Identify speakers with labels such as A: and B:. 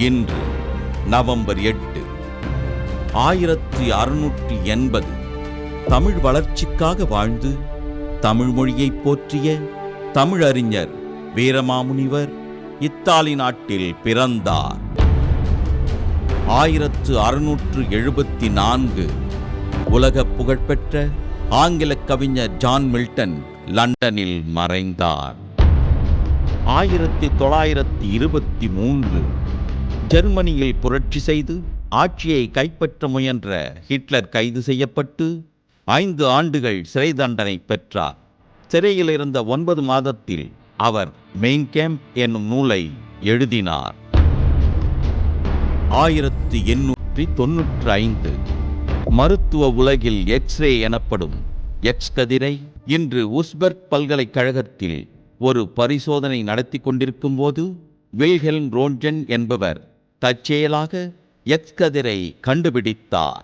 A: இன்று நவம்பர் 8, 1680. தமிழ் வளர்ச்சிக்காக வாழ்ந்து தமிழ் மொழியை போற்றிய தமிழறிஞர் வீரமாமுனிவர் இத்தாலி நாட்டில் பிறந்தார். 1674 உலக புகழ்பெற்ற ஆங்கில கவிஞர் ஜான் மில்டன் லண்டனில் மறைந்தார். 1923 ஜெர்மனியில் புரட்சி செய்து ஆட்சியை கைப்பற்ற முயன்ற ஹிட்லர் கைது செய்யப்பட்டு 5 ஆண்டுகள் சிறை தண்டனை பெற்றார். சிறையில் இருந்த 9 மாதத்தில் அவர் மெயின் கேம்ப் என்னும் நூலை எழுதினார். 1895 மருத்துவ உலகில் எக்ஸ்ரே எனப்படும் எக்ஸ் கதிரை இன்று உஸ்பெர்க் பல்கலைக்கழகத்தில் ஒரு பரிசோதனை நடத்தி கொண்டிருக்கும் போது வில்ஹெல்ம் ரோன்ட்ஜென் என்பவர் தற்செயலாக எக்ஸ் கதிரை கண்டுபிடித்தார்.